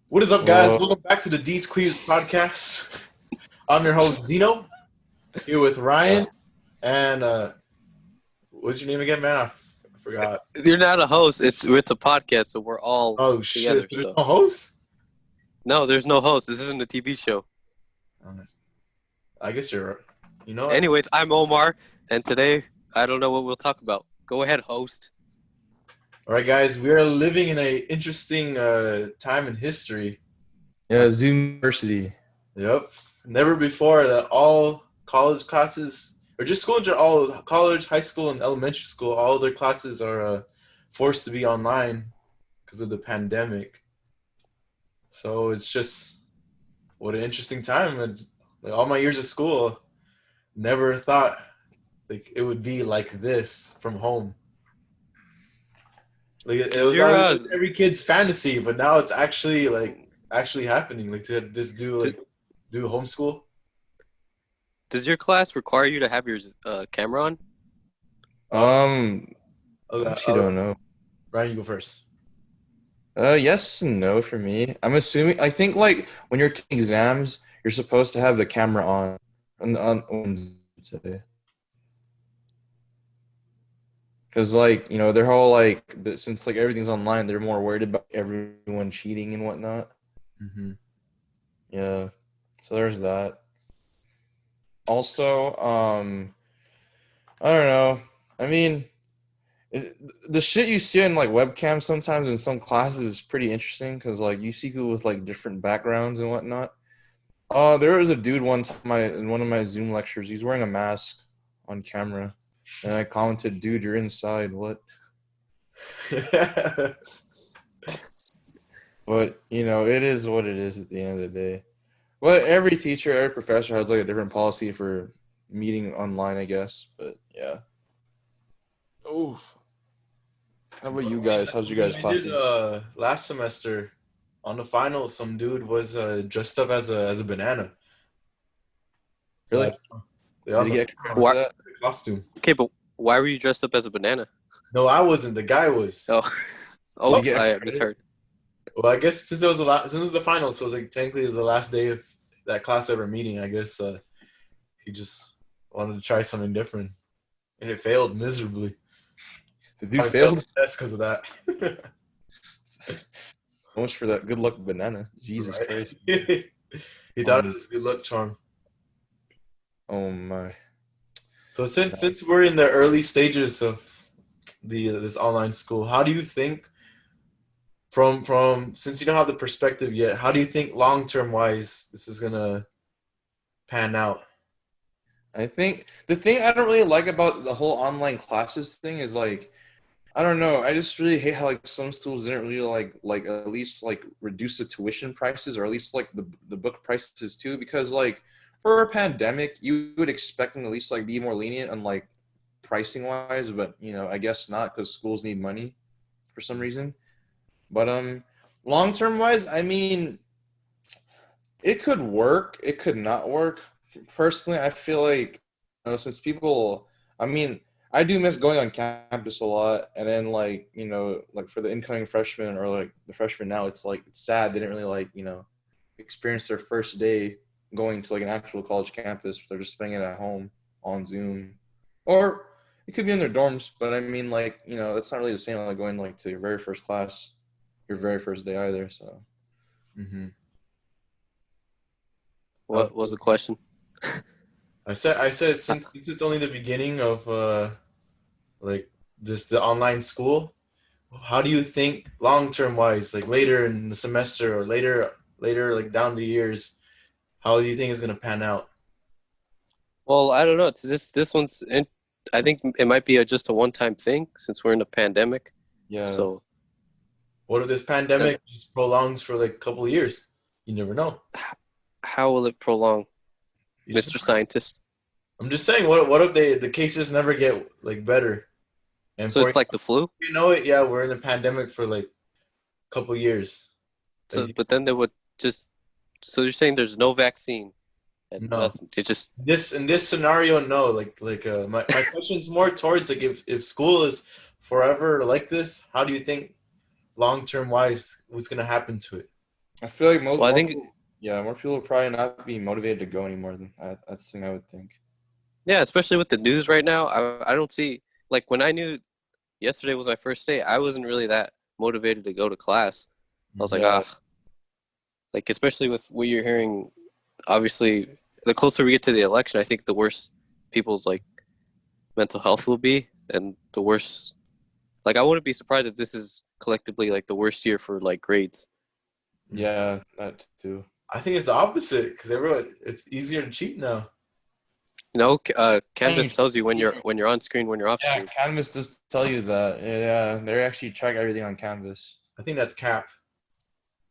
What is up, guys? Well, Welcome back to the DeezQuibs podcast. I'm your host, Dino, here with Ryan. And what's your name again, man? I forgot. You're not a host. It's a podcast, so we're all Oh, together. shit. There's So no host? no, there's no host. This isn't a TV show. I guess you're right. You know what? Anyways, I'm Omar, and today I don't know what we'll talk about. Go ahead, host. All right, guys. We are living in a interesting time in history. yeah, Zoom University. Yep. Never before that all college classes, or just school, all college, high school, and elementary school, all their classes are forced to be online because of the pandemic. So it's just what an interesting time. And like all my years of school, never thought like it would be like this from home. Like it was Your always every kid's fantasy, but now it's actually happening. Like to just do homeschool. Does your class require you to have your camera on? Actually don't know. Ryan, you go first. Yes and no for me. I'm assuming. I think like when you're taking exams, you're supposed to have the camera on today. Because they're all since like everything's online, they're more worried about everyone cheating and whatnot. Mm-hmm. Yeah. So there's that. Also, I don't know. I mean, the shit you see in like webcams sometimes in some classes is pretty interesting because like you see people with like different backgrounds and whatnot. There was a dude one time in one of my Zoom lectures. He's wearing a mask on camera, and I commented, "Dude, you're inside. What?" But it is what it is at the end of the day. But every teacher, every professor has like a different policy for meeting online, I guess. But yeah. Oof. How about you guys? How's your guys' We did classes? last semester on the finals. Some dude was dressed up as a banana. So Really? yeah, Did you get credit for Why? that? the costume. Okay, but why were you dressed up as a banana? No, I wasn't. The guy was. Oh, Did you oops, get I credit? misheard. Well, I guess since since it was the finals, so it was like technically it was the last day of that class ever meeting. I guess he just wanted to try something different, and it failed miserably. The dude I failed? That's because of that. So much for that good luck banana. Jesus Right? Christ. He thought it was a good luck charm. Oh my. So since we're in the early stages of this online school, how do you think from since you don't have the perspective yet, how do you think long term wise this is gonna pan out? I think the thing I don't really like about the whole online classes thing is like I don't know. I just really hate how like some schools didn't really like at least like reduce the tuition prices or at least like the book prices too because like for a pandemic you would expect them to at least like be more lenient on like pricing wise, but I guess not because schools need money for some reason. But long term wise, I mean it could work, it could not work. Personally, I feel like since people, I mean, I do miss going on campus a lot, and then like for the incoming freshmen or like the freshmen now, it's like it's sad they didn't really experience their first day going to like an actual college campus. They're just spending it at home on Zoom, or it could be in their dorms. But I mean, it's not really the same like going like to your very first class, your very first day either. So. Mm-hmm. What was the question? I said since it's only the beginning of like the online school, how do you think long term wise, like later in the semester or later like down the years, how do you think it's gonna pan out? Well, I don't know. It's this one's. I think it might be just a one-time thing since we're in a pandemic. Yeah. So What if this pandemic just prolongs for like a couple of years? You never know. how will it prolong, You just- Mr. Scientist? I'm just saying, what if the cases never get like better? And So for it's like the flu. you know it, yeah, we're in a pandemic for like a couple of years. So, but then they would just. So you're saying there's no vaccine and No. nothing. It just. This in this scenario, no. My question's more towards like if school is forever like this, how do you think long term wise what's gonna happen to it? I feel like most Well, I more think people, yeah, more people will probably not be motivated to go anymore. More people will probably not be motivated to go anymore. That's the thing I would think. yeah, especially with the news right now, I don't see like when I knew yesterday was my first day, I wasn't really that motivated to go to class. I was like, Yeah, ah, like especially with what you're hearing. Obviously, the closer we get to the election, I think the worse people's like mental health will be, and the worse. Like, I wouldn't be surprised if this is collectively like the worst year for like grades. yeah, that too. I think it's the opposite because everyone it's easier to cheat now. You know, Canvas Dang. tells you when you're on screen, when you're off Yeah, screen. Canvas does tell you that. Yeah, they actually track everything on Canvas. I think that's cap.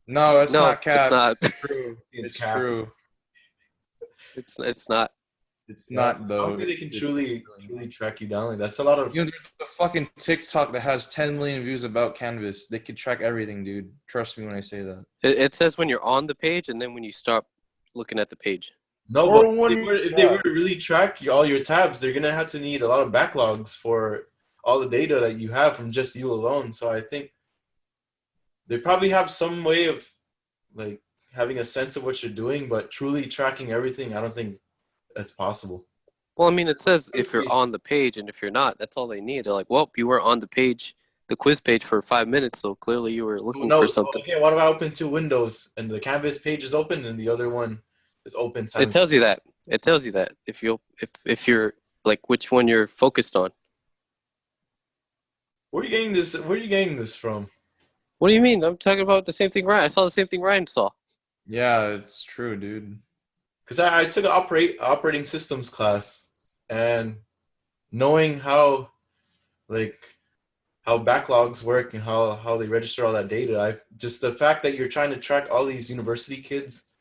No, it's No, not it's cap. not. It's true. It's It's cap. true. It's not. It's Yeah, not I don't though. think they can It's really truly not. track you down. Like that's a lot of. You know, there's a fucking TikTok that has 10 million views about Canvas. They could track everything, dude. Trust me when I say that. It says when you're on the page and then when you stop looking at the page. No, but Or when if they were yeah. to really track all your tabs, they're gonna have to need a lot of backlogs for all the data that you have from just you alone. So I think they probably have some way of like having a sense of what you're doing, but truly tracking everything, I don't think that's possible. Well, I mean, it says if you're Obviously, on the page and if you're not, that's all they need. They're like, well, you were on the page, the quiz page for 5 minutes, so clearly you were looking no. for So, something. okay, what if I open two windows and the Canvas page is open and the other one is open It simultaneously? tells you that. It tells you that if you're like which one you're focused on. Where are you getting this? Where are you getting this from? What do you mean? I'm talking about the same thing Ryan. I saw the same thing Ryan saw. Yeah, it's true, dude. Because I took an operating systems class, and knowing how like how backlogs work and how they register all that data, I just the fact that you're trying to track all these university kids,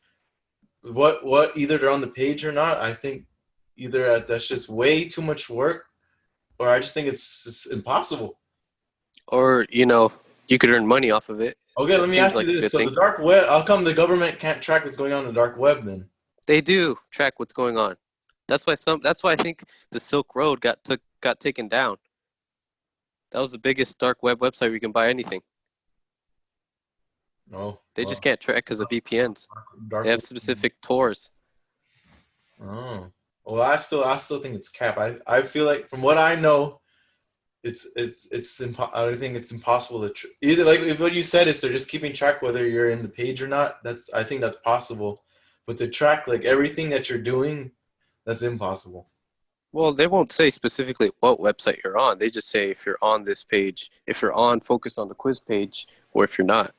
what either they're on the page or not, I think either that's just way too much work, or I just think it's just impossible. Or, you could earn money off of it. Okay, let It me seems ask you like a this: good so thing. the dark web, how come the government can't track what's going on in the dark web then? They do track what's going on. That's why I think the Silk Road got taken down. That was the biggest dark web website where you can buy anything. No, They just well, can't track because of VPNs. They dark have web. specific Tors. Oh, well, I still think it's cap. I feel like from what I know, I think it's impossible to either like if what you said is they're just keeping track whether you're in the page or not. I think that's possible, but to track like everything that you're doing, that's impossible. Well, they won't say specifically what website you're on. They just say if you're on this page, if you're on, focus on the quiz page, or if you're not.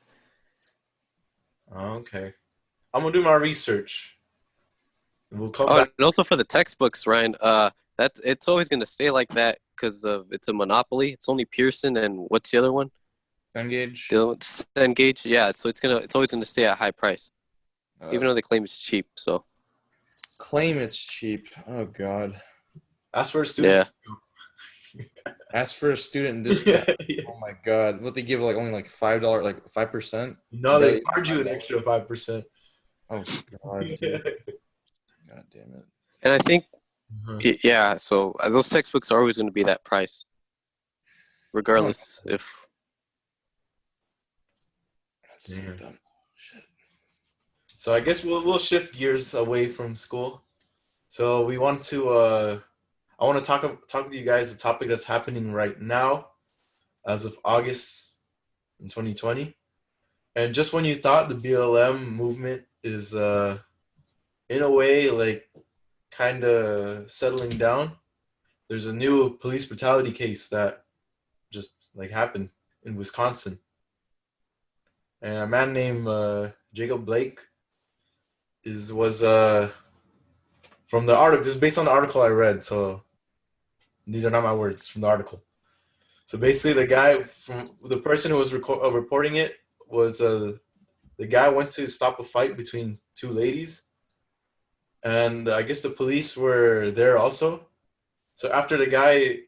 Okay, I'm gonna do my research. We'll come Oh, back. and also for the textbooks, Ryan, that it's always going to stay like that because of it's a monopoly. It's only Pearson and what's the other one? Engage. The other one's Engage. Yeah, so it's always going to stay at a high price, even though they claim it's cheap. So Claim it's cheap. Oh god. Ask for a student. yeah, Ask for a student Yeah, discount. yeah. Oh my god. What they give like only like $5, like 5%? No, they Barely charge you an $5. extra 5%. Oh god, dude. God damn it. and I think Mhm. yeah. So those textbooks are always going to be that price, Oh, regardless if. that's so Mhm. dumb. Shit. So I guess we'll shift gears away from school. So we want to I want to talk with you guys the topic that's happening right now as of August in 2020. And just when you thought the BLM movement is in a way like kind of settling down, there's a new police brutality case that just like happened in Wisconsin. And a man named Jacob Blake was from the article. This is based on the article I read, so these are not my words from the article. So basically, the person who was reporting it was the guy went to stop a fight between two ladies, and I guess the police were there also. So after the guy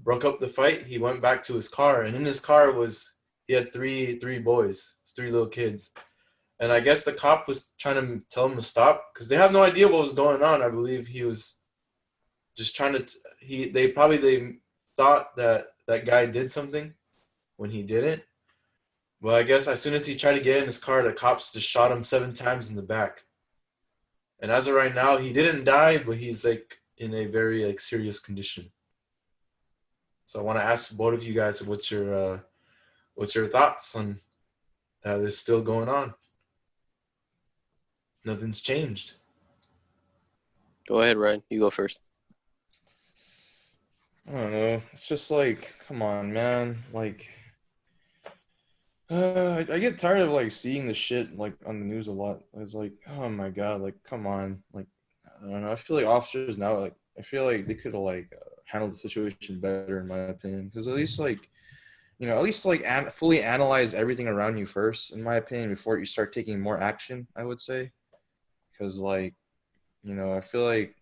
broke up the fight, he went back to his car, and in his car he had three boys, three little kids, and I guess the cop was trying to tell him to stop because they have no idea what was going on. I believe he was just trying to. They thought that guy did something when he didn't, Well, I guess as soon as he tried to get in his car, the cops just shot him 7 times in the back. And as of right now, he didn't die, but he's like in a very like serious condition. So I want to ask both of you guys, what's your thoughts on that is still going on? Nothing's changed. Go ahead, Ryan. You go first. I don't know. It's just like, come on, man. Like, I get tired of like seeing the shit like on the news a lot. It's like, oh my god, like, come on. Like, I don't know. I feel like officers now, like, I feel like they could have like handled the situation better, in my opinion. Because at least like, at least like fully analyze everything around you first, in my opinion, before you start taking more action. I would say, because like, I feel like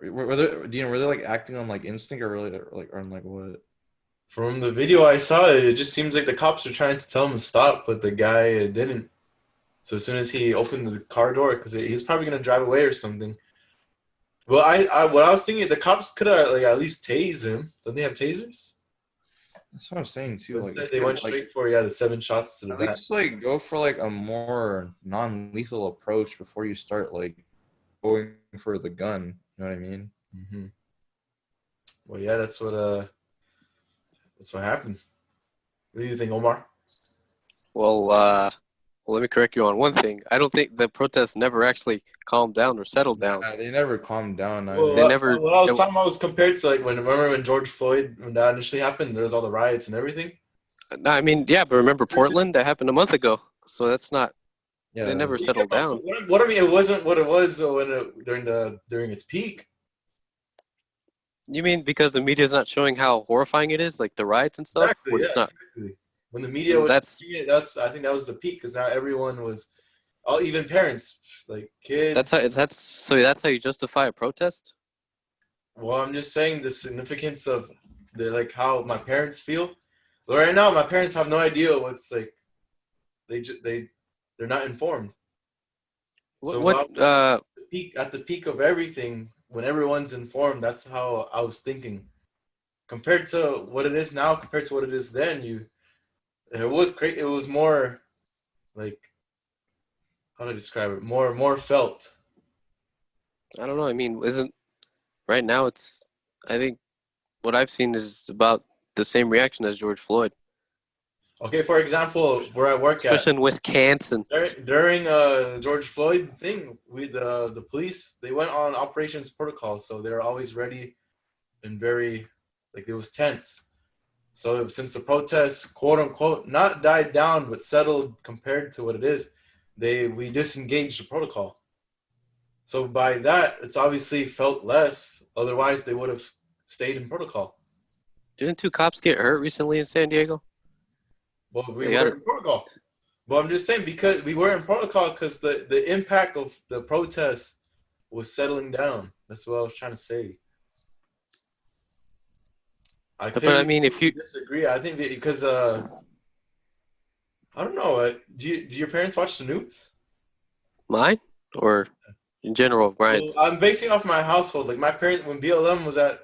were they like acting on like instinct or really like on like what? From the video I saw, it just seems like the cops were trying to tell him to stop, but the guy didn't. So as soon as he opened the car door, because he's probably gonna drive away or something. Well, what I was thinking, the cops could have like at least tased him. Don't they have tasers? That's what I'm saying too. But Like, instead, if they you went like straight for the 7 shots to the at back. least like go for like a more non-lethal approach before you start like going for the gun. You know what I mean? Hmm. Well, yeah, that's what happened. What do you think, Omar? Well, let me correct you on one thing. I don't think the protests never actually calmed down or settled down. They never calmed down Well, They either. never. what I was talking about was compared to like remember when George Floyd, when that initially happened, there was all the riots and everything. No, I mean, yeah, but remember Portland? That happened a month ago. So that's not. They Yeah, never Yeah, settled but down. what I mean, it wasn't what it was during its peak. You mean because the media's not showing how horrifying it is, like the riots and stuff? Exactly. When Yeah. it's not. Exactly. When the media So was, that's that's I think that was the peak because now everyone was, all even parents, like that's kids. how that's so that's how you justify a protest. Well, I'm just saying the significance of the like how my parents feel. But right now, my parents have no idea what's like. They're not informed. What So what while at the peak of everything, when everyone's informed, that's how I was thinking. Compared to what it is now, compared to what it is then, it was It was more like, how do I describe it? More felt. I don't know. I mean, isn't right now? It's I think what I've seen is about the same reaction as George Floyd, Okay, for example, where I work at, especially in Wisconsin. during George Floyd thing, the police, they went on operations protocol, so they were always ready and very, like, it was tense. So since the protests, quote unquote, not died down but settled compared to what it is, we disengaged the protocol. So by that, it's obviously felt less. Otherwise, they would have stayed in protocol. Didn't two cops get hurt recently in San Diego? Well, we They got were it. in protocol. But I'm just saying, because we were in protocol, because the impact of the protests was settling down. That's what I was trying to say. I But I clearly mean, if you disagree. I think that because I don't know. Do your parents watch the news? mine or in general, Well, Ryan's. I'm basing off my household. Like my parents, when BLM was at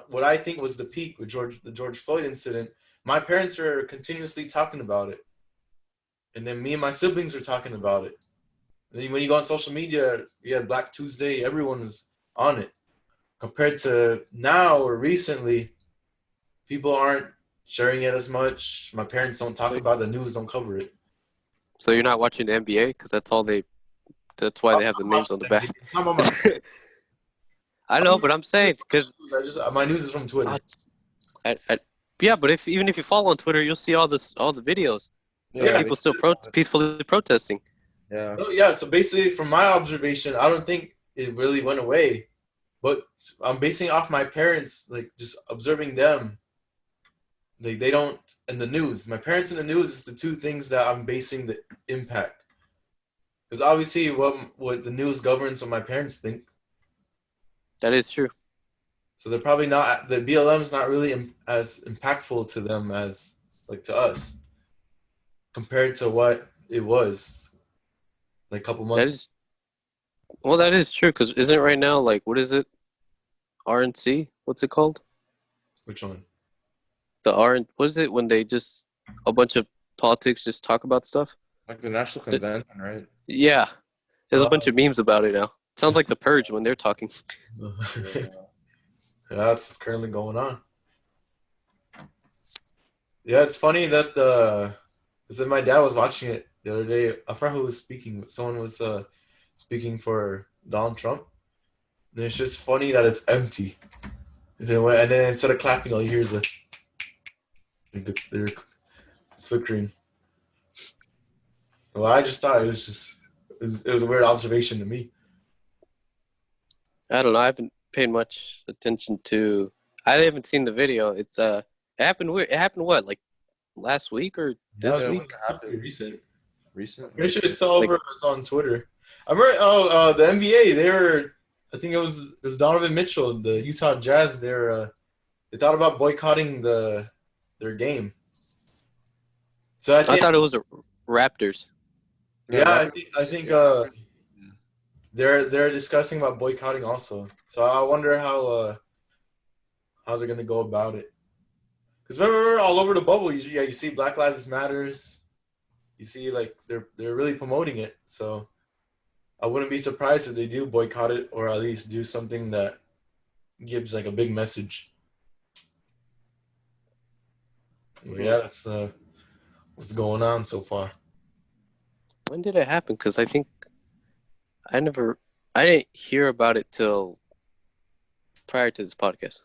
what I think was the peak with the George Floyd incident, my parents were continuously talking about it, and then me and my siblings were talking about it. And then when you go on social media, you had Black Tuesday, everyone was on it. Compared to now or recently, people aren't sharing it as much. My parents don't talk So, about it, the news, don't cover it. so you're not watching the NBA because that's all they. That's why they have the I'm names on the back. talking about I know, but I'm saying because my news is from Twitter. yeah, but even if you follow on Twitter, you'll see all the videos of Yeah, people still peacefully protesting. Yeah. so, yeah. So basically, from my observation, I don't think it really went away. But I'm basing it off my parents, like just observing them. They don't, and the news. My parents and the news is the two things that I'm basing the impact. Because obviously, what the news governs what my parents think. That is true. So they're probably not. The BLM's not really as impactful to them as like to us, compared to what it was like a couple That months. is well, that is true because isn't it right now like what is it? RNC? What's it called? Which one? The R what is it when they just a bunch of politics, just talk about stuff. Like the national convention, right? Yeah, there's a bunch of memes about it now. Sounds like the Purge when they're talking. Yeah, that's what's currently going on. Yeah, it's funny that my dad was watching it the other day. I forgot who was speaking, but someone was speaking for Donald Trump. And it's just funny that it's empty. And then instead of clapping, all you hear is they're flickering. Well, I just thought it was a weird observation to me. I don't know. I haven't paid much attention to. I haven't seen the video. It's it happened. It happened what, like last week or this Yeah, week? it's pretty recent. Recent. Pretty sure it's still over. It's on Twitter. I remember. The NBA. They were. I think it was Donovan Mitchell, the Utah Jazz. They thought about boycotting their game. So I thought it was a Raptors. Yeah, I think they're discussing about boycotting also. So I wonder how they're gonna go about it. Because remember, all over the bubble, you see Black Lives Matters. You see, like they're really promoting it. So I wouldn't be surprised if they do boycott it, or at least do something that gives like a big message. Yeah, that's what's going on so far. When did it happen? Because I think I didn't hear about it till prior to this podcast.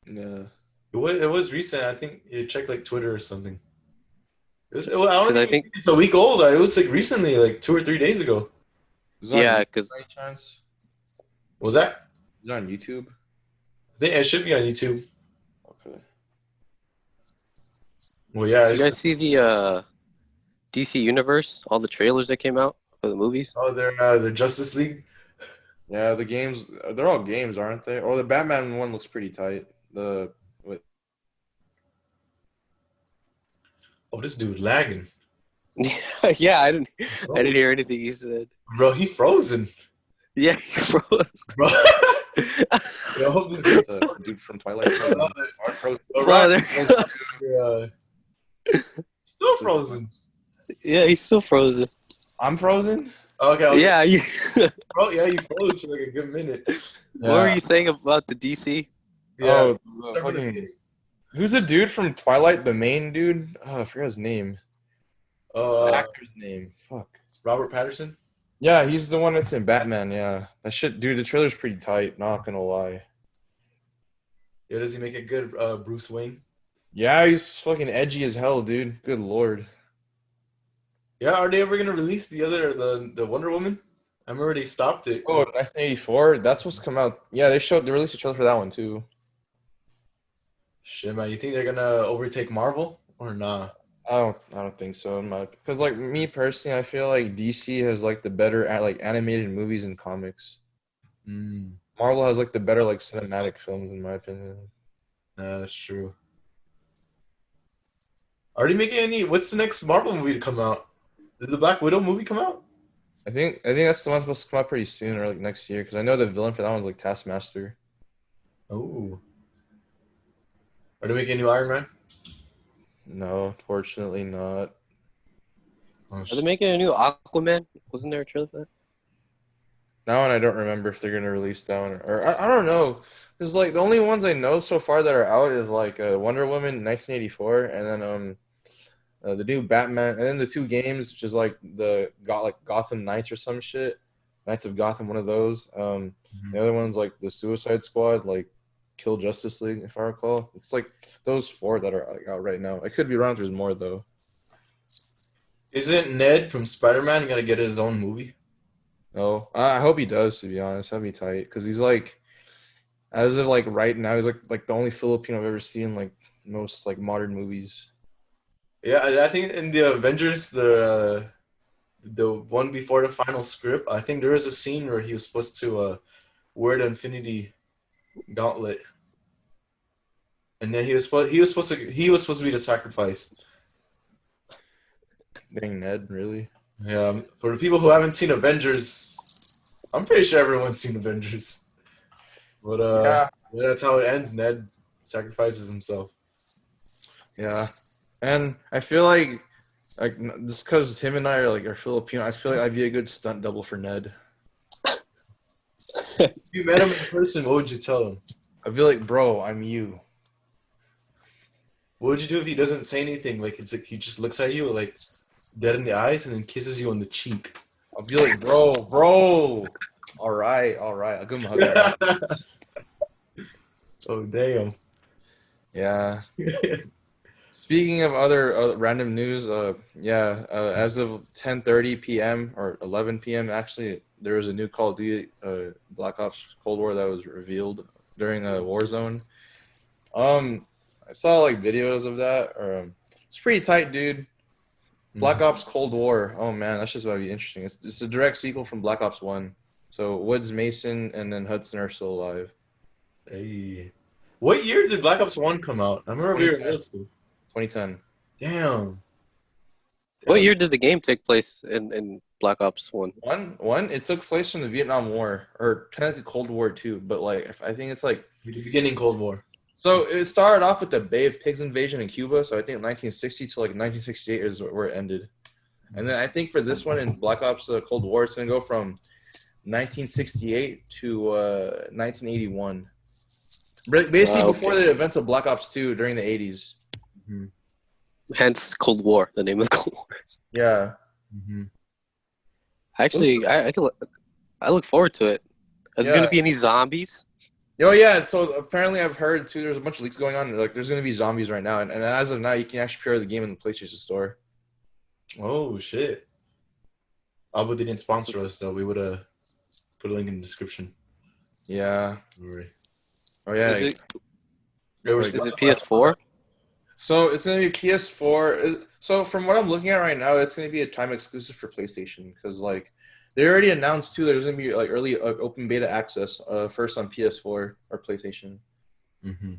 Yeah, it was recent. I think you checked like Twitter or something. I don't think it's a week old. It was like recently, like 2 or 3 days ago. Yeah, because Was that? Is it on YouTube? I think it should be on YouTube. Okay. Well, yeah. Did you guys see the DC Universe? All the trailers that came out for the movies? Oh, they're the Justice League. Yeah, the games. They're all games, aren't they? Or the Batman one looks pretty tight. Oh, this dude lagging. Yeah, I didn't hear anything he said. Bro, he frozen. Yeah, he froze. Bro. I hope this dude, dude from Twilight. Still frozen. Yeah, he's still frozen. I'm frozen? Okay. Yeah, Bro, yeah, you froze for like a good minute. What were you saying about the DC? Yeah. Who's the dude from Twilight? The main dude? Oh, I forgot his name. The actor's name. Fuck. Robert Pattinson? Yeah, he's the one that's in Batman, yeah. That shit, dude, the trailer's pretty tight, not gonna lie. Yeah, does he make a good Bruce Wayne? Yeah, he's fucking edgy as hell, dude. Good lord. Yeah, are they ever gonna release the Wonder Woman? I remember they stopped it. Oh, 1984? That's what's come out. Yeah, they released a trailer for that one too. Shit, man, you think they're gonna overtake Marvel or nah? I don't think so. Because like me personally, I feel like DC has like the better like animated movies and comics. Marvel has like the better like cinematic films in my opinion. That's true. Are they making any? What's the next Marvel movie to come out? Did the Black Widow movie come out? I think that's the one supposed to come out pretty soon or like next year because I know the villain for that one's like Taskmaster. Oh. Are they making a new Iron Man? No, unfortunately not. Are they making a new Aquaman? Wasn't there a trailer for that? That one I don't remember if they're gonna release that one or I don't know. Cause like the only ones I know so far that are out is like Wonder Woman 1984 and then the new Batman and then the two games which is like Gotham Knights or some shit. Knights of Gotham, one of those. The other one's like the Suicide Squad, like Kill Justice League, if I recall. It's like those four that are out right now. I could be wrong. There's more though. Isn't Ned from Spider-Man gonna get his own movie? No, I hope he does. To be honest, that'd be tight because he's like, as of like right now, he's like the only Filipino I've ever seen like most like modern movies. Yeah, I think in the Avengers, the one before the final script, I think there was a scene where he was supposed to wear the Infinity Gauntlet, and then he was supposed to be the sacrifice. Dang, Ned, really? Yeah, for the people who haven't seen Avengers, I'm pretty sure everyone's seen Avengers. But yeah, that's how it ends. Ned sacrifices himself. Yeah, and I feel like Like just because him and I are Filipino, I feel like I'd be a good stunt double for Ned. If you met him in person, what would you tell him? I'd be like, bro, I'm you. What would you do if he doesn't say anything? Like it's like he just looks at you like dead in the eyes and then kisses you on the cheek. I'll be like, bro. All right. I'll give him a hug. Right. Oh damn. Yeah. Speaking of other random news, as of 10:30 p.m. or 11 p.m. actually, there was a new Call of Duty Black Ops Cold War that was revealed during a Warzone. I saw like videos of that. It's pretty tight, dude. Black Ops Cold War. Oh man, that's just about to be interesting. It's a direct sequel from Black Ops 1. So Woods, Mason, and then Hudson are still alive. Hey. What year did Black Ops 1 come out? I remember we were in middle school. 2010. Damn. What year did the game take place in Black Ops 1? One, it took place in the Vietnam War, or technically Cold War too, but like I think it's like The beginning Cold War. so it started off with the Bay of Pigs invasion in Cuba, so I think 1960 to like 1968 is where it ended. And then I think for this one in Black Ops Cold War, it's gonna go from 1968 to 1981. Basically before the events of Black Ops 2 during the 80s. Mm-hmm. Hence Cold War, the name of the Cold War. Yeah. Mm-hmm. Actually, I look forward to it. Is there gonna be any zombies? Oh yeah, so apparently I've heard too. There's a bunch of leaks going on. Like, there's gonna be zombies right now, and as of now, you can actually pre-order the game in the PlayStation Store. Oh shit. Oh, but they didn't sponsor us though. We would have put a link in the description. Yeah. Right. Oh yeah. Is it PS4? So it's gonna be PS4. So from what I'm looking at right now, it's gonna be a time exclusive for PlayStation because like they already announced too. There's gonna be like early open beta access first on PS4 or PlayStation. Mm-hmm.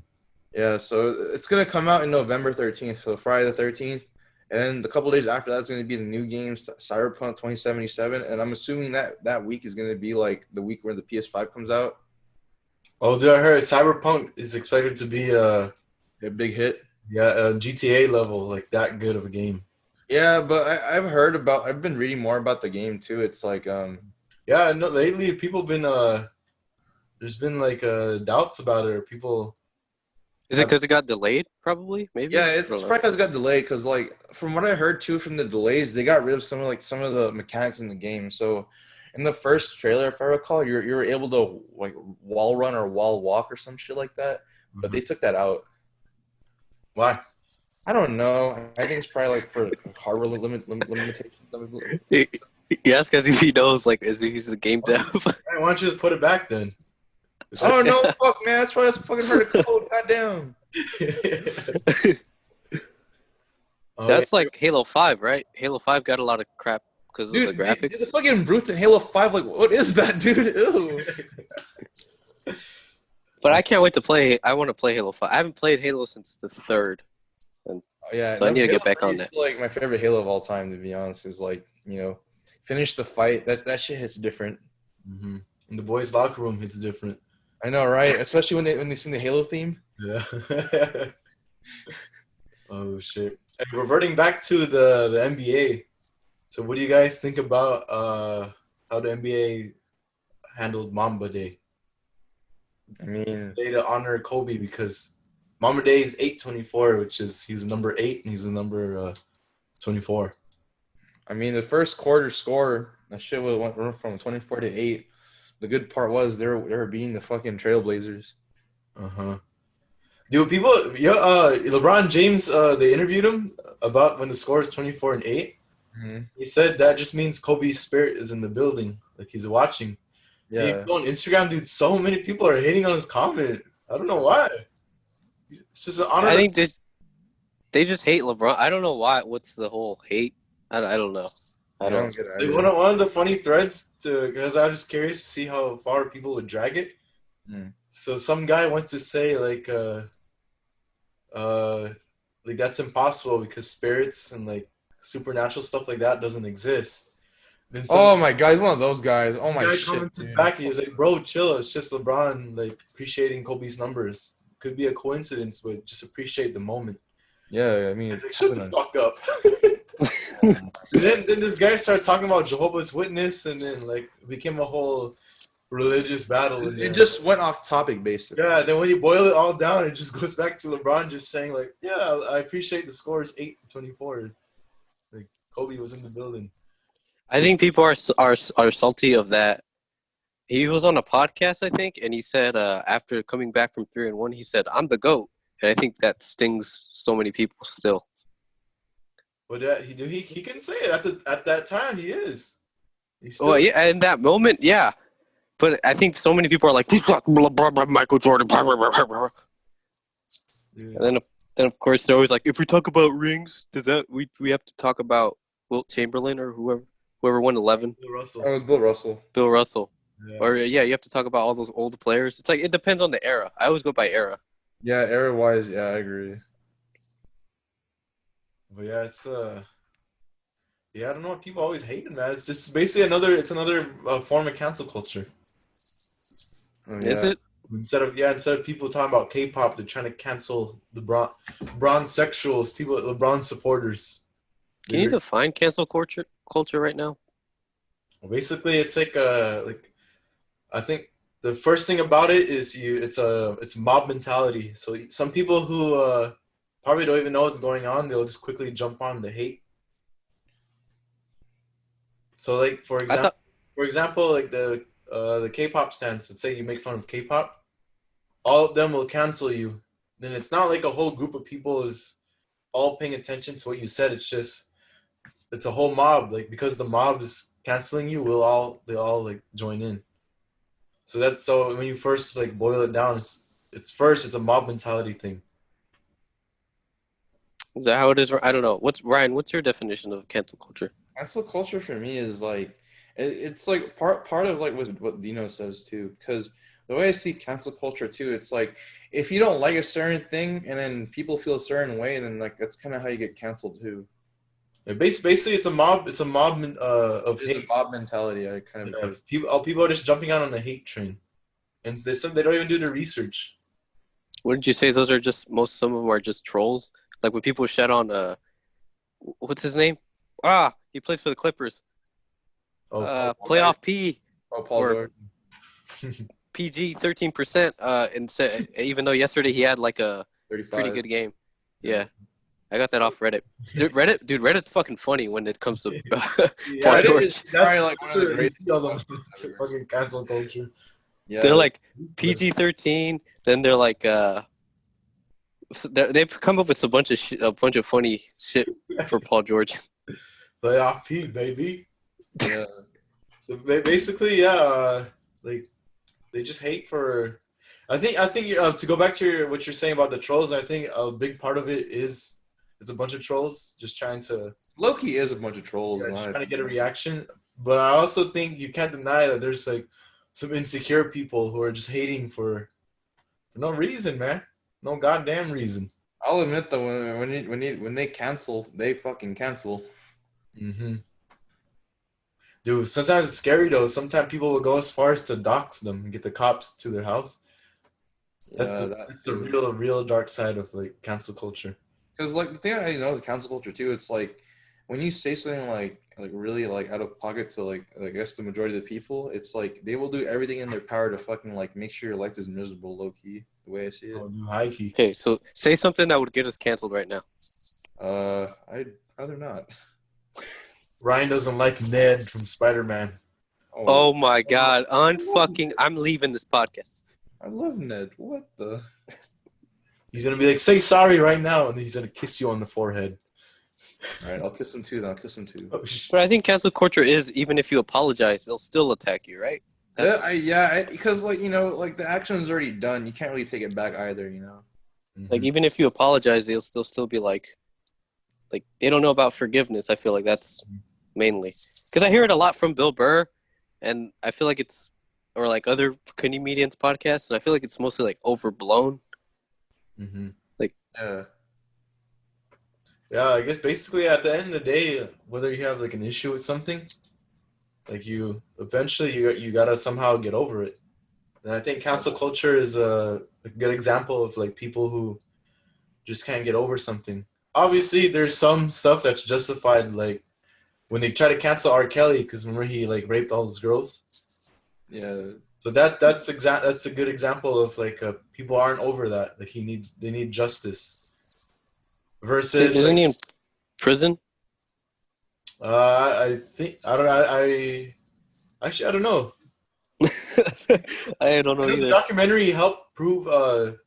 Yeah, so it's gonna come out in November 13th, so Friday the 13th, and then a couple days after that's gonna be the new games, Cyberpunk 2077, and I'm assuming that week is gonna be like the week where the PS5 comes out. Oh, dude, I heard Cyberpunk is expected to be A big hit. a GTA level, like that good of a game. Yeah, but I've been reading more about the game too. It's like Yeah, no, lately people been there's been like doubts about it or people. Is it because it got delayed? Probably, maybe. yeah, it's probably because it got delayed. Because like from what I heard too from the delays, they got rid of some of the mechanics in the game. So in the first trailer, if I recall, you're able to like wall run or wall walk or some shit like that. But they took that out. Why? I don't know. I think it's probably like for hardware limitations. Yes, because if he knows, like, as if he's a game dev. Why don't you just put it back then? Oh no, fuck man, that's fucking hard to code. Goddamn. That's like Halo 5, right? Halo 5 got a lot of crap because of the graphics. The fucking brutes in Halo 5, like, what is that, dude? Ew. But I can't wait to play. I want to play Halo 5. I haven't played Halo since the 3rd. Oh, yeah, so I need to get back on that. Like my favorite Halo of all time, to be honest, is like, finish the fight. That shit hits different. Mm-hmm. In the boys' locker room, it's different. I know, right? Especially when they sing the Halo theme. Yeah. Oh shit. And reverting back to the NBA. So what do you guys think about how the NBA handled Mamba Day? I mean, Day to honor Kobe because Mamba Day is 8/24, which is he was number 8 and he was number 24. I mean, the first quarter score, that shit went from 24 to 8. The good part was they were beating the fucking Trailblazers. Dude, LeBron James, they interviewed him about when the score is 24 and 8. Mm-hmm. He said that just means Kobe's spirit is in the building, like he's watching. Yeah. You go on Instagram, dude, so many people are hating on his comment. I don't know why. It's just an honor. I think they just hate LeBron. I don't know why. What's the whole hate? I don't know. I don't get it. One of the funny threads, because I was just curious to see how far people would drag it. Mm. So some guy went to say like that's impossible because spirits and like supernatural stuff like that doesn't exist. Then My God, he's one of those guys. Oh my guy shit. commented back, he was like, "Bro, chill. It's just LeBron like appreciating Kobe's numbers. Could be a coincidence, but just appreciate the moment." Yeah, I mean, It's like, shut the fuck up. Then this guy started talking about Jehovah's Witness, and then like it became a whole religious battle. It just went off topic, basically. Yeah, then when you boil it all down, it just goes back to LeBron just saying like, yeah, I appreciate the score is 8-24. Like Kobe was in the building. I think people are salty of that. He was on a podcast, I think, and he said after coming back from 3-1, he said, "I'm the GOAT," and I think that stings so many people still. But he can say it at that time. He is. He's still, Well, yeah, in that moment, yeah. But I think so many people are like, "He's like Michael Jordan." yeah. And then of course they're always like, if we talk about rings, does that we have to talk about Wilt Chamberlain or whoever won 11? Bill Russell. Oh, it was Bill Russell. Bill Russell. Yeah. Or yeah, you have to talk about all those old players. It's like it depends on the era. I always go by era. Yeah, era-wise, yeah, I agree. But yeah, it's yeah, I don't know. People always hate it, man. It's just basically another form of cancel culture. Oh, Is yeah. it? Instead of people talking about K-pop, they're trying to cancel LeBron sexuals, LeBron supporters. Can you define cancel culture right now? Well, basically, it's like I think the first thing about it is it's mob mentality. So some people who probably don't even know what's going on, they'll just quickly jump on the hate. So like for example, like the K-pop stans. Let's say you make fun of K-pop, all of them will cancel you. Then it's not like a whole group of people is all paying attention to what you said. It's a whole mob. Like because the mob is canceling you, they all like join in. So when you first like boil it down, it's a mob mentality thing. Is that how it is? I don't know. What's your definition of cancel culture? Cancel culture for me is like it's like part of like what Dino says too, because the way I see cancel culture too, it's like if you don't like a certain thing and then people feel a certain way, then like that's kind of how you get canceled too. Yeah, basically, it's a mob of It's hate. a mob mentality. I kind of People are just jumping out on the hate train, and they don't even do the research. Wouldn't you say those are some of them are just trolls? Like when people shed on what's his name? He plays for the Clippers. Playoff P Paul or George, PG 13%. And even though yesterday he had like a 35. pretty good game. Yeah. I got that off Reddit. Reddit's fucking funny when it comes to Paul George. That's like one of the great fucking cancel culture. Yeah, They're like PG-13. Then they're like they've come up with a bunch of funny shit for Paul George. Playoff P, baby. yeah. So basically, yeah, like they just hate for. I think to go back to what you're saying about the trolls. I think a big part of it is it's a bunch of trolls just trying to. Loki is a bunch of trolls. Yeah, trying to get a reaction, but I also think you can't deny that there's like some insecure people who are just hating for no reason, man. No goddamn reason. I'll admit though, when they cancel, they fucking cancel. Mm-hmm. Dude, sometimes it's scary though. Sometimes people will go as far as to dox them and get the cops to their house. That's the real dark side of like cancel culture. Because like the thing I know with cancel culture too, it's like when you say something like really like out of pocket to like I guess the majority of the people, it's like they will do everything in their power to fucking like make sure your life is miserable, low key. The way I see it. Oh, dude, high key. Okay, so say something that would get us canceled right now. I'd rather not. Ryan doesn't like Ned from Spider-Man. Oh my god, I'm leaving this podcast. I love Ned. What the? He's gonna be like, say sorry right now, and he's gonna kiss you on the forehead. All right, I'll kiss him too. Then I'll kiss him too. But I think cancel culture is even if you apologize, they'll still attack you, right? Because like like the action is already done. You can't really take it back either. Like even if you apologize, they'll still be like they don't know about forgiveness. I feel like that's mainly because I hear it a lot from Bill Burr, and I feel like it's or like other comedians podcasts, and I feel like it's mostly like overblown. Mm-hmm. Like yeah, I guess basically at the end of the day, whether you have like an issue with something, like you gotta somehow get over it. And I think cancel culture is a good example of like people who just can't get over something. obviously there's some stuff that's justified, like when they try to cancel R. Kelly because remember he like raped all those girls. Yeah. So that's a good example of like people aren't over that. Like they need justice versus Isn't like he in prison? I think I don't know I actually I don't know. I don't I know know the either. documentary helped prove the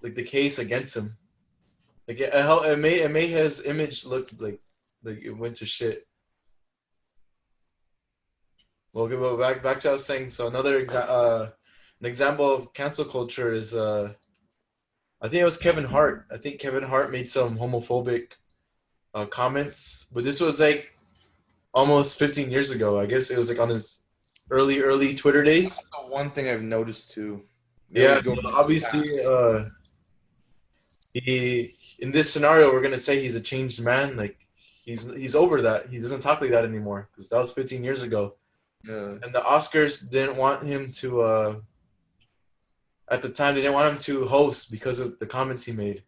like the case against him. Like it made his image look like it went to shit. Well, okay, well back to what I was saying. So an example of cancel culture is I think it was Kevin Hart. I think Kevin Hart made some homophobic comments, but this was like almost 15 years ago. I guess it was like on his early Twitter days. That's the one thing I've noticed too. They Yeah, always go so too obviously, fast. he in this scenario, we're gonna say he's a changed man. Like he's over that. He doesn't talk like that anymore because that was 15 years ago. Yeah. And the Oscars didn't want him to. At the time, they didn't want him to host because of the comments he made.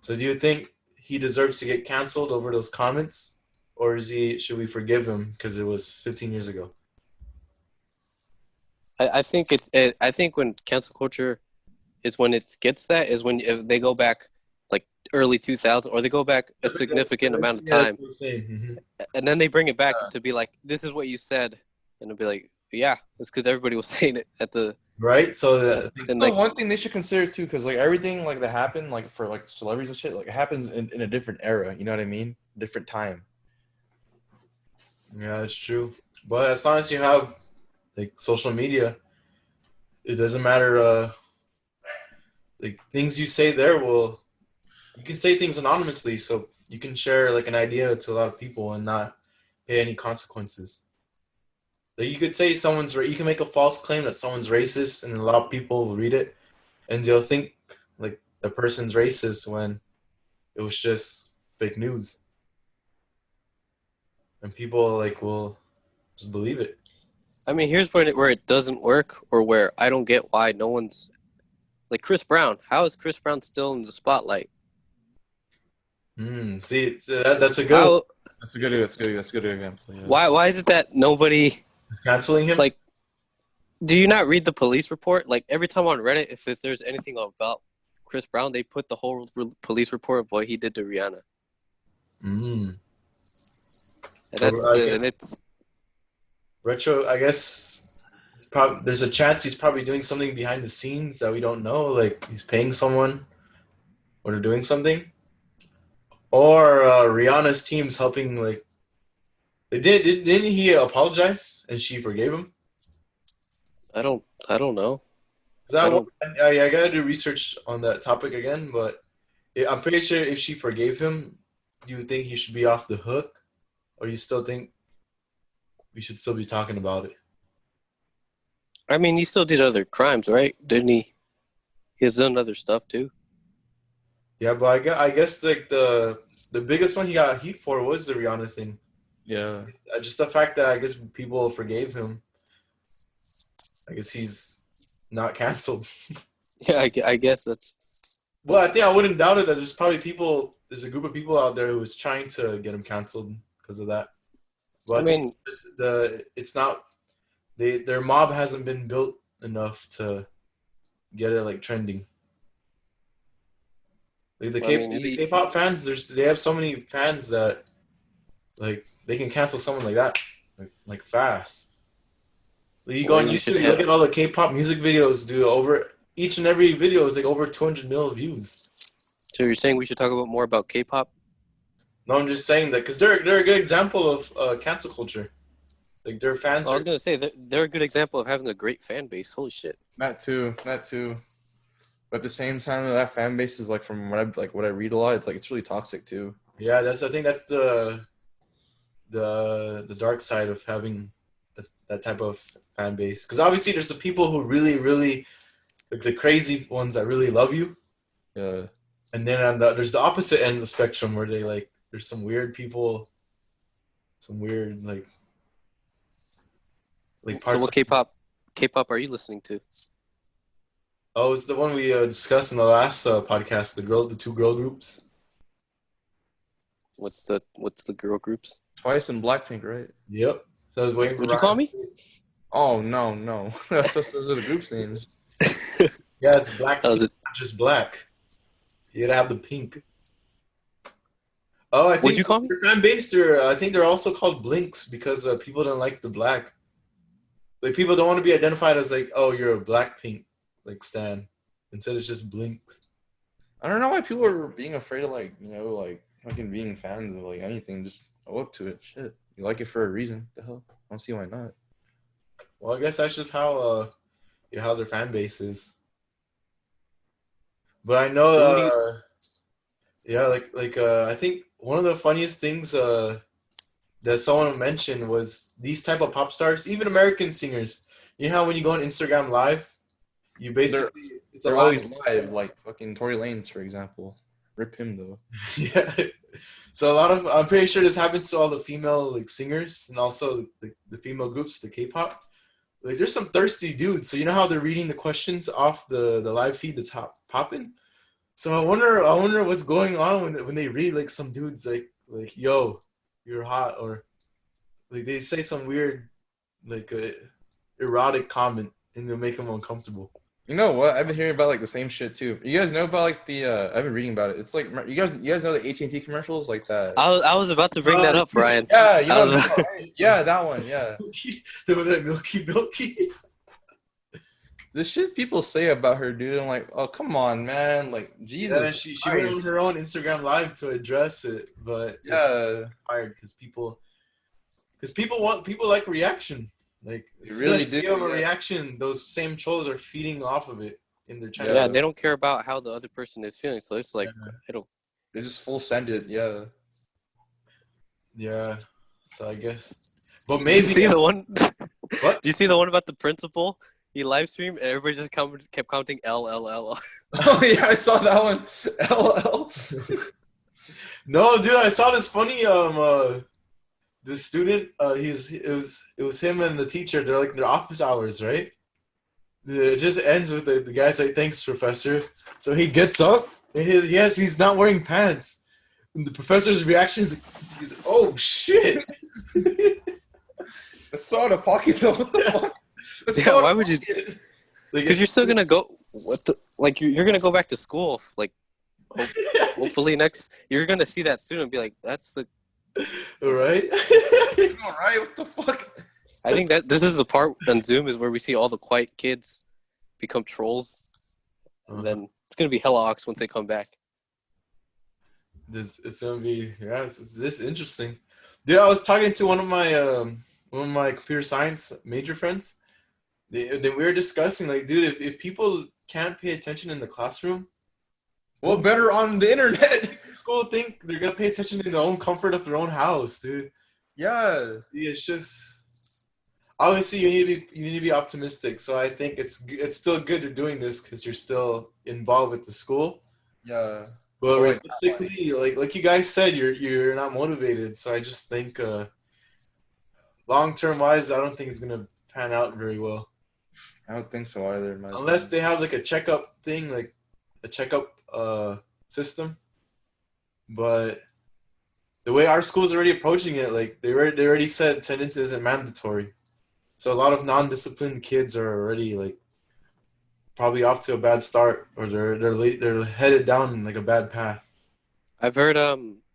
So, do you think he deserves to get canceled over those comments, or is he? Should we forgive him because it was 15 years ago? I think I think when cancel culture is when it gets that is when if they go back like early 2000 or they go back a significant amount of Yeah, that's time what I'm saying. and then they bring it back to be like this is what you said and it'll be like yeah it's because everybody was saying it at the Right. So, and So like one thing they should consider too, because like everything like that happened, like for like celebrities and shit, like it happens in a different era. You know what I mean? Different time. yeah, it's true. But as long as you have like social media, it doesn't matter. Like things you say there will you can say things anonymously, so you can share like an idea to a lot of people and not pay any consequences. Like you could say you can make a false claim that someone's racist, and a lot of people will read it, and they'll think like the person's racist when it was just fake news, and people like will just believe it. I mean here's where it doesn't work or where I don't get why no one's like Chris Brown. How is Chris Brown still in the spotlight? See, that's a good one. How That's a good. That's good. That's a good example. Yeah. why is it that nobody Is canceling him. like do you not read the police report? Like every time on Reddit, if there's anything about Chris Brown, they put the whole police report of what he did to Rihanna, Mm. and So that's I guess and it's retro. I guess there's a chance he's probably doing something behind the scenes that we don't know. Like he's paying someone or they're doing something, or Rihanna's team's helping. Like didn't he apologize and she forgave him? I don't know. 'Cause I don't. I gotta do research on that topic again, but I'm pretty sure if she forgave him, do you think he should be off the hook, or you still think we should still be talking about it? I mean, he still did other crimes, right? Didn't he? He has done other stuff too. Yeah, but I guess like the biggest one he got heat for was the Rihanna thing. Yeah. Just the fact that I guess people forgave him. I guess he's not canceled. Yeah, I guess that's. Well, I think I wouldn't doubt it that there's probably people. There's a group of people out there who's trying to get him canceled because of that. But I I think mean, it's not their mob hasn't been built enough to get it like trending. Like I mean, The K-pop fans, they have so many fans that like they can cancel someone like that like fast. Like, you go well, on you should YouTube, you look have. at all the K-pop music videos, dude. Over each and every video is like over 200 million views. So you're saying we should talk about more about K-pop? No, I'm just saying that because they're a good example of cancel culture. Like their fans Well, I are was gonna say they're a good example of having a great fan base. Holy shit! That too. That too. But at the same time, that fan base is like from what I read a lot. It's like it's really toxic too. yeah. That's I think that's the dark side of having that type of fan base. Because obviously there's the people who really like the crazy ones that really love you, Yeah. and then there's the opposite end of the spectrum where they like there's some weird people, some weird like So parts. what K-pop are you listening to? Oh, it's the one we discussed in the last podcast. The two girl groups. What's the girl groups? Twice in Blackpink, right? Yep. So I was waiting for What'd you call Ryan. me? Oh no. Those are the group's names. Yeah, it's black, That was it. not just black. You gotta have the pink. Oh, I What'd think you call me? their fan base. I think they're also called blinks because people don't like the black. Like people don't want to be identified as like, oh, you're a Blackpink like stan. Instead, it's just blinks. I don't know why people are being afraid of like fucking being fans of like anything. Just go up to it. Shit, you like it for a reason. The hell, I don't see why not. Well, I guess that's just how their fan base is. But I know, Who do you- yeah, I think one of the funniest things that someone mentioned was these type of pop stars, even American singers. You know how when you go on Instagram Live, you basically it's a They're live. always live, like fucking Tory Lanez, for example. Rip him though. Yeah. So I'm pretty sure this happens to all the female like singers and also the female groups, the K-pop. Like there's some thirsty dudes. So you know how they're reading the questions off the live feed that's popping. So I wonder what's going on when they read like some dudes like yo, you're hot, or like they say some weird like erotic comment and it'll make them uncomfortable. You know what? I've been hearing about like the same shit too. You guys know about like the I've been reading about it. It's like you guys know the AT&T commercials like that. I was about to bring that up, Ryan. Yeah, you I know. was- Yeah, that one. Yeah. There was that milky. The shit people say about her, dude. I'm like, oh come on, man. Like Jesus. Yeah, she went on Christ. her own Instagram Live to address it, but Yeah. fired because people like reaction. Like They really as soon as you do, give them a yeah. reaction, those same trolls are feeding off of it in their channel. Yeah, they don't care about how the other person is feeling. So it's like I don't. They just full send it. Yeah. Yeah. So I guess, but Did maybe you see the one? What? Did you see the one about the principal? He live streamed and everybody just kept counting L. Oh yeah, I saw that one. LL. No, dude, I saw this funny the student it was him and the teacher. They're like in their office hours, right? It just ends with the guy's like, "Thanks, professor." So he gets up and he's not wearing pants. And the professor's reaction is he's oh shit. I saw the pocket though. What the fuck? I Yeah, saw why the would you? pocket. Because you're still gonna go. What the? Like you're gonna go back to school. Like hopefully next you're gonna see that student and be like, that's the. All right. All right, what the fuck? I think that this is the part on Zoom is where we see all the quiet kids become trolls, and then it's gonna be hella ox once they come back. It's gonna be it's just interesting, dude. I was talking to one of my computer science major friends. Then we were discussing like, dude, if people can't pay attention in the classroom, Well, better on the internet. school think they're gonna pay attention in their own comfort of their own house, dude. Yeah. It's just obviously you need to be optimistic. So I think it's still good you're doing this because you're still involved with the school. Yeah. But Like, realistically, like you guys said, you're not motivated. So I just think long term wise, I don't think it's gonna pan out very well. I don't think so either, man. Unless they have like a checkup thing, like a checkup system. But the way our school's already approaching it, like they already said attendance isn't mandatory. So a lot of non-disciplined kids are already like probably off to a bad start, or they're headed down like a bad path. I've heard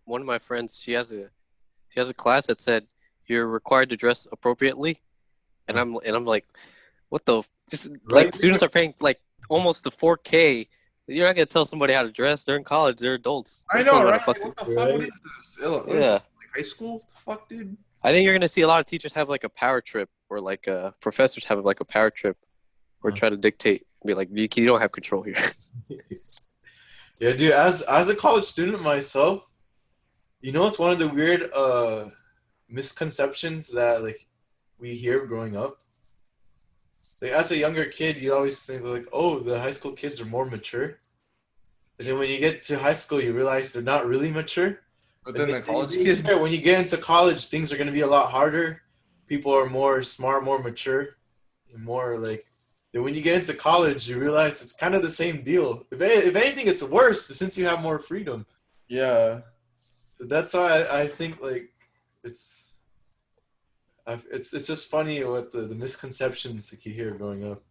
one of my friends she has a class that said you're required to dress appropriately, and I'm like, what the just Right. like students are paying like almost to 4K. You're not gonna tell somebody how to dress. They're in college. They're adults. I Don't tell know, them how right? to fuck- Like, what the fuck? What is this? What is Yeah. this, like high school? What the fuck, dude? I think you're gonna see a lot of teachers have like a power trip, or like professors have like a power trip, or try to dictate, be like, you don't have control here. Yeah, dude. As a college student myself, you know, it's one of the weird misconceptions that like we hear growing up. Like as a younger kid, you always think like, oh, the high school kids are more mature. And then when you get to high school, you realize they're not really mature. But then Like, the college they- kids. when you get into college, things are going to be a lot harder. People are more smart, more mature, and more like then when you get into college, you realize it's kind of the same deal. If anything, it's worse, but since you have more freedom. Yeah. So that's why I think like it's it's just funny what the misconceptions that you hear growing up.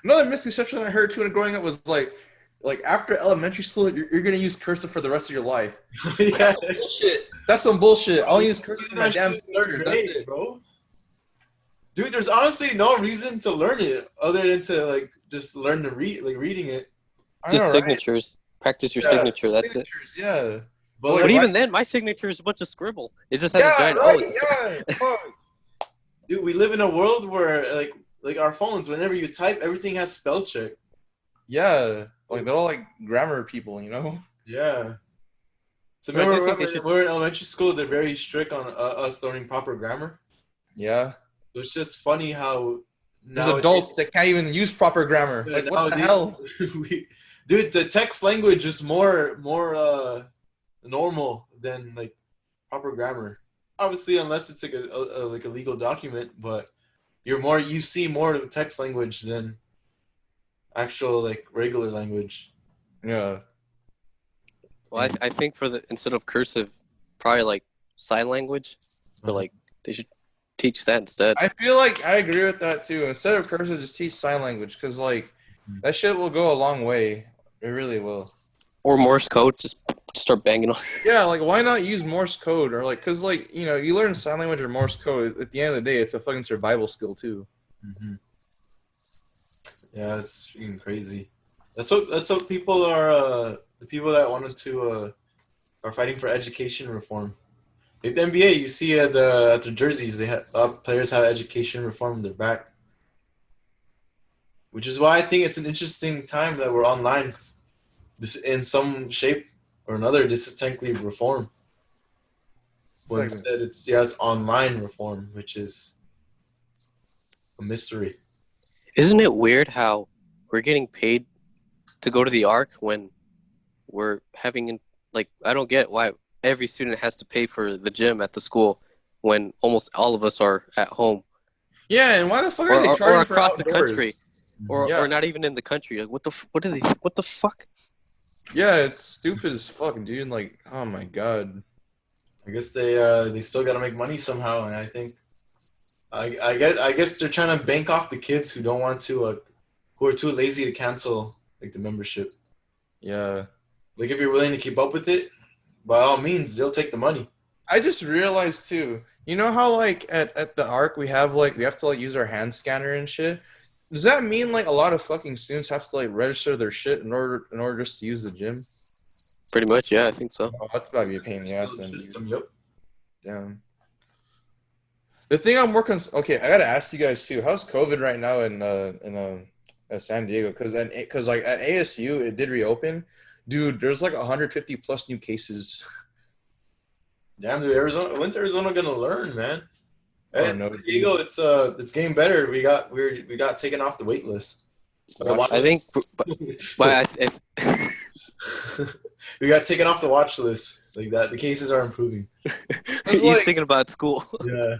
Another misconception I heard too when growing up was like after elementary school, you're gonna use cursive for the rest of your life. Yeah, That's some bullshit. That's some bullshit. I'll use cursive for my that damn shit in third future. grade, That's it. bro. Dude, there's honestly no reason to learn it other than to like just learn to read, like reading it. I Just know, right? signatures. Practice your Yeah, signature. That's it. Signatures, yeah. But But like, even then, my signature is a bunch of scribble. It just has a Yeah, giant O right. at the start. Yeah. Fuck. dude, we live in a world where like our phones, whenever you type, everything has spell check. Yeah. Like they're all like grammar people, you know? Yeah. So But I do remember think they when should- we were in elementary school, they're very strict on us learning proper grammar. Yeah. So it's just funny how There's adults that can't even use proper grammar. Like what the hell? Dude, the text language is more normal than like proper grammar. Obviously, unless it's like a legal document, but you see more of the text language than actual like regular language. Yeah. Well, I think instead of cursive, probably like sign language. Or like they should teach that instead. I feel like I agree with that too. Instead of cursive, just teach sign language because like that shit will go a long way. It really will. Or Morse code. Just start banging on. Yeah, like why not use Morse code or like because like you know you learn sign language or Morse code at the end of the day it's a fucking survival skill too. Mm-hmm. Yeah, it's freaking crazy. That's what people are. The people that wanted to are fighting for education reform. Like the NBA, you see at the jerseys, they have players have education reform in their back, which is why I think it's an interesting time that we're online. 'Cause this, in some shape or another, this is technically reform. But instead, it's online reform, which is a mystery. Isn't it weird how we're getting paid to go to the Ark when we're having like I don't get why every student has to pay for the gym at the school when almost all of us are at home Yeah, and why the fuck are they or charging for across the outdoors? country Yeah. or not even in the country. Like what the fuck? Yeah, it's stupid as fuck, dude. Like, oh my god. I guess they still got to make money somehow, and I think I guess they're trying to bank off the kids who don't want to who are too lazy to cancel like the membership. Yeah. Like if you're willing to keep up with it, by all means, they'll take the money. I just realized too. You know how like at the Arc we have to like use our hand scanner and shit. Does that mean like a lot of fucking students have to like register their shit in order just to use the gym? Pretty much, yeah, I think so. Oh, that's about to be a pain in the ass. Still Then, system, yep. damn. The thing I'm working. Okay, I gotta ask you guys too. How's COVID right now in San Diego? Because like at ASU it did reopen, dude. There's like 150 plus new cases. Damn, dude, Arizona. When's Arizona gonna learn, man? Oh, Hey, no. San Diego, it's getting better. We got taken off the wait list. I think, but We got taken off the watch list. Like that, the cases are improving. he's like- thinking about school Yeah.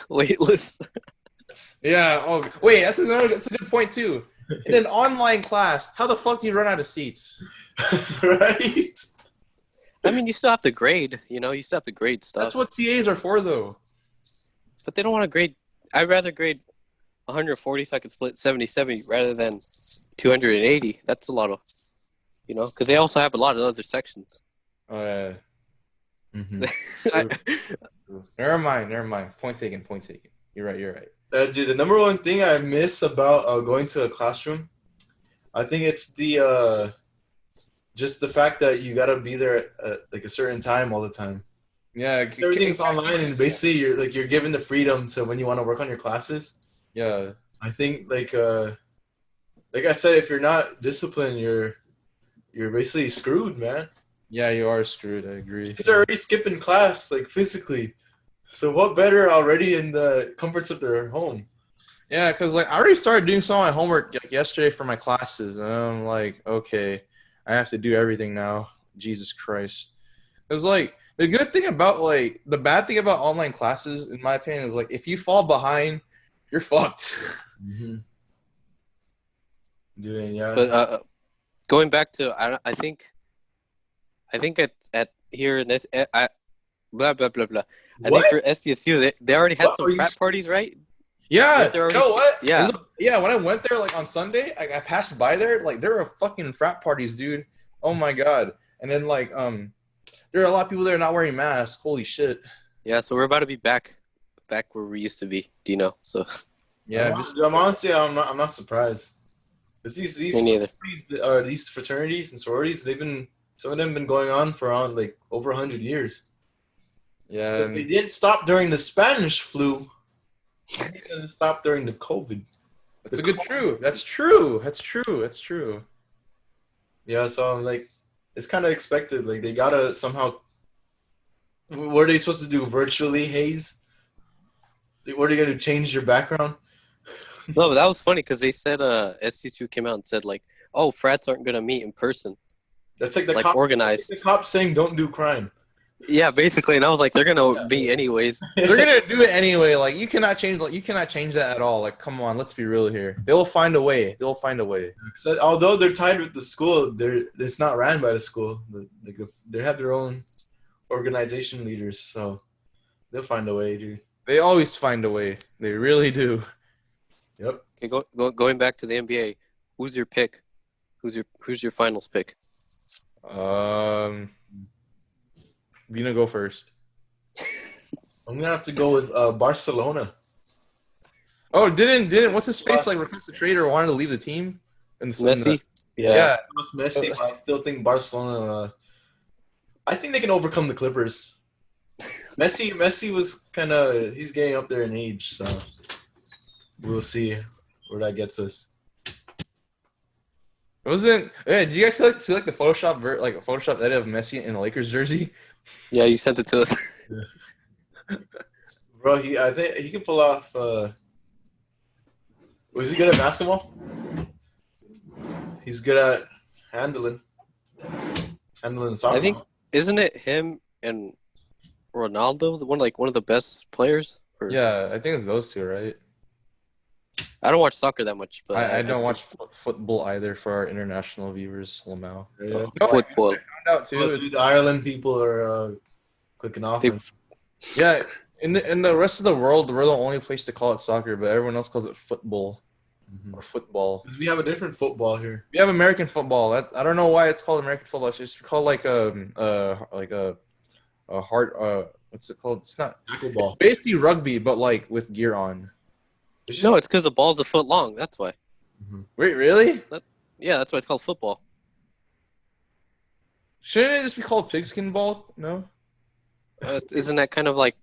wait list. Yeah. Oh, wait. That's a good point too. In an online class, how the fuck do you run out of seats? Right. I mean, you still have to grade. You know, you still have to grade stuff. That's what CAs are for, though. But they don't want to grade. I'd rather grade 140 so I could split 70-70 rather than 280. That's a lot of, you know, because they also have a lot of other sections. Oh yeah. Mm-hmm. Never mind. Point taken. You're right. Dude, the number one thing I miss about going to a classroom, I think it's the just the fact that you gotta be there at like a certain time all the time. Yeah. Everything's online, and basically you're given the freedom to when you want to work on your classes. Yeah. I think like I said, if you're not disciplined, you're basically screwed, man. Yeah, you are screwed. I agree. Kids are already skipping class like physically, so what better already in the comforts of their home? Yeah, because like I already started doing some of my homework like, yesterday for my classes, and I'm like, okay, I have to do everything now. Jesus Christ. Because like the good thing about like the bad thing about online classes, in my opinion, is like if you fall behind, you're fucked. Mm-hmm. Doing yeah. But going back to, I think at here in this, blah blah blah blah. I think What? for SDSU, they already had What some are you? frat parties, right? Yeah, Weren't there you already? know what? Yeah. Yeah, when I went there like on Sunday, I passed by there, like there were fucking frat parties, dude. Oh my god. And then like there are a lot of people there not wearing masks. Holy shit. Yeah, so we're about to be back where we used to be. Do you know? So Yeah, I'm honestly, I'm not surprised. Cause these me neither. these fraternities and sororities, some of them been going on for like over 100 years. yeah. They didn't stop during the Spanish flu. They didn't stop during the COVID. That's a good true. That's true. That's true. That's true. Yeah, so like it's kind of expected. Like they gotta somehow. What are they supposed to do? Virtually haze? What are you gonna change your background? No, but that was funny because they said SC2 came out and said like, oh, frats aren't gonna meet in person, That's like the like cops. organized. The cops saying don't do crime. Yeah, basically, and I was like, they're gonna meet anyways. They're gonna do it anyway. Like you cannot change that at all. Like, come on, let's be real here. They'll find a way. They'll find a way. So, although they're tied with the school, it's not ran by the school. They have their own organization leaders, so they'll find a way, dude. They always find a way. They really do. Yep. Okay, going back to the NBA, who's your pick? Who's your finals pick? Vina, go first. I'm gonna have to go with Barcelona. Oh, didn't what's his face like request a trade or wanted to leave the team? Messi. Yeah. It's Messi, but I still think Barcelona. I think they can overcome the Clippers. Messi was he's getting up there in age, so we'll see where that gets us. Did you guys see like the Photoshop Photoshop edit of Messi in a Lakers jersey? Yeah, you sent it to us. Bro, I think he can pull off. Was he good at basketball? He's good at handling soccer. I think isn't it him and Ronaldo, one of the best players? Or, Yeah, I think it's those two, right? I don't watch soccer that much, but I don't watch football either for our international viewers, Lamau. Yeah. Football. I found out too. Oh, dude, the Ireland people are clicking off. Yeah, in the rest of the world, we're the only place to call it soccer, but everyone else calls it football or football. Because we have a different football here. We have American football. I don't know why it's called American football. It's just called like a hard what's it called? It's not Pickleball. It's basically rugby, but like with gear on. No, it's because the ball's a foot long. That's why. Wait, really? Yeah, that's why it's called football. Shouldn't it just be called pigskin ball? No. Isn't that kind of like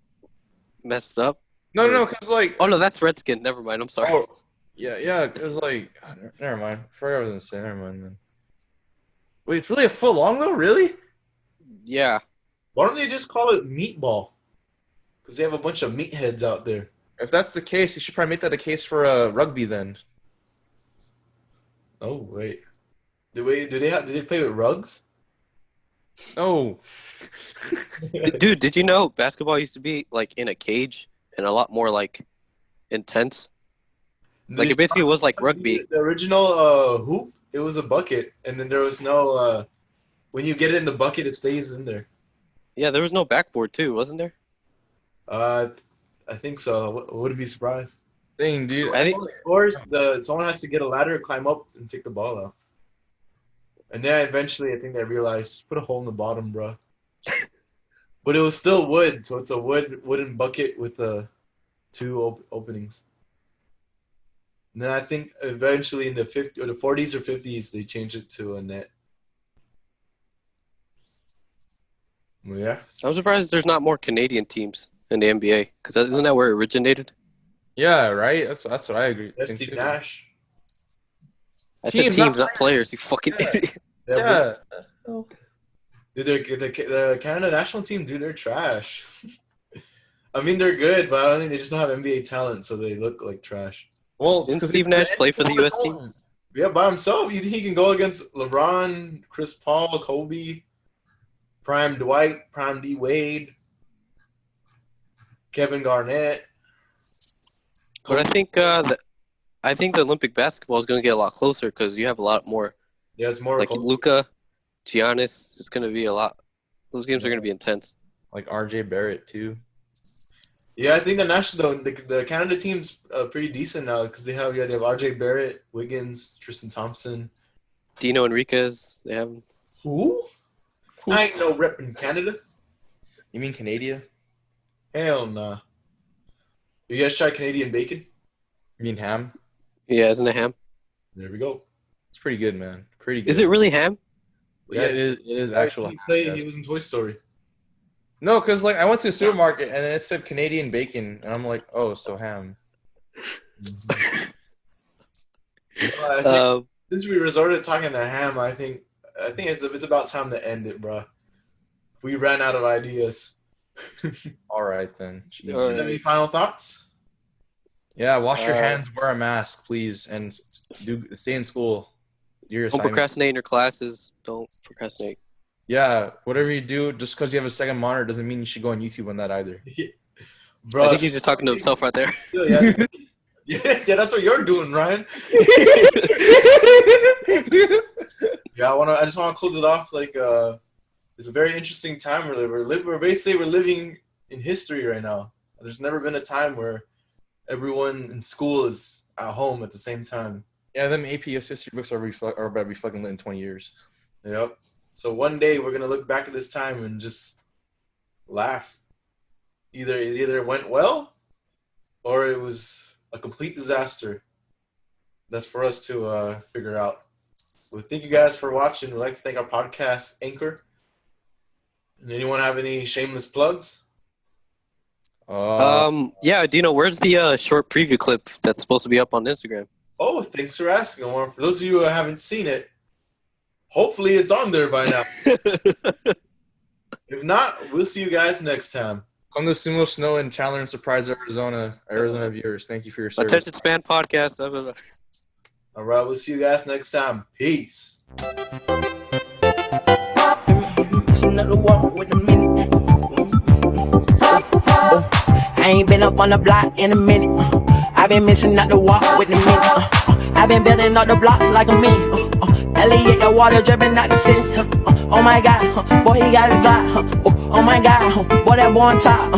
messed up? No, because like. Oh no, that's Redskin. Never mind. I'm sorry. Oh, yeah. Because like, never mind. I forgot what I was gonna say. Never mind then. Wait, it's really a foot long though? Really? Yeah. Why don't they just call it meatball? Because they have a bunch of meatheads out there. If that's the case, you should probably make that a case for rugby then. Oh wait, do they play with rugs? Oh. Dude, did you know basketball used to be like in a cage and a lot more like intense? Like it basically was like rugby. The original hoop, it was a bucket, and then there was no. When you get it in the bucket, it stays in there. Yeah, there was no backboard too, wasn't there? I think so. I wouldn't be surprised. Dang, dude. I think Scores, someone has to get a ladder, climb up, and take the ball out. And then eventually, I think they realized, put a hole in the bottom, bro. But it was still wood, so it's a wooden bucket with two openings. And then I think eventually in the 50s or the 40s or 50s, they changed it to a net. Yeah. I'm surprised there's not more Canadian teams in the NBA because isn't that where it originated? Yeah, right. That's what I agree. That's Steve Nash. I said teams, not players. You fucking idiot. Yeah. Dude, the Canada national team, dude, they're trash. I mean, they're good, but I don't think they just don't have NBA talent, so they look like trash. Well, didn't Steve Nash play for the U.S. team? Yeah, by himself. You think he can go against LeBron, Chris Paul, Kobe, Prime Dwight, Prime D Wade, Kevin Garnett? But I think I think the Olympic basketball is going to get a lot closer because you have a lot more. Yeah, it's more Like close. Luka, Giannis, it's going to be a lot. Those games are going to be intense. Like RJ Barrett too. Yeah, I think the Canada team's pretty decent now because they have RJ Barrett, Wiggins, Tristan Thompson. Dino Enriquez, they have. Who? I ain't no rep in Canada. You mean Canada? Hell nah. You guys try Canadian bacon? You mean ham? Yeah, isn't it ham? There we go. It's pretty good, man. Pretty good. Is it really ham? Yeah, it is. It is actual. Ham, yes. He was in Toy Story. No, because like I went to the supermarket and it said Canadian bacon, and I'm like, oh, so ham. I think since we resorted to talking to ham, I think it's about time to end it, bro. We ran out of ideas. All right then. Do you have any final thoughts? Yeah, wash your hands, wear a mask, please, and stay in school. Don't procrastinate in your classes. Don't procrastinate. Yeah, whatever you do, just because you have a second monitor doesn't mean you should go on YouTube on that either. Bro, I think he's just talking to himself right there. Yeah, that's what you're doing, Ryan. Yeah, I just want to close it off. Like, it's a very interesting time. We're basically living in history right now. There's never been a time where everyone in school is at home at the same time. Yeah, them APS history books are about to be fucking lit in 20 years. Yep. So one day we're gonna look back at this time and just laugh. Either it went well, or it was a complete disaster. That's for us to figure out. Well, thank you guys for watching. We'd like to thank our podcast Anchor. And anyone have any shameless plugs? Yeah, Dino, where's the short preview clip that's supposed to be up on Instagram? Oh, thanks for asking, Omar. For those of you who haven't seen it, hopefully it's on there by now. If not, we'll see you guys next time. Come to Sumo Snow in Chandler and Surprise, Arizona viewers. Thank you for your service. Attention Span Podcast. Blah, blah, blah. All right, we'll see you guys next time. Peace. I ain't been up on the block in a minute. I've been missing out the walk with the minute. I've been building up the blocks like a minute. Elliot, your water dripping out the city. Oh my God, boy, he got a Glock. Oh my God, boy, that boy on top.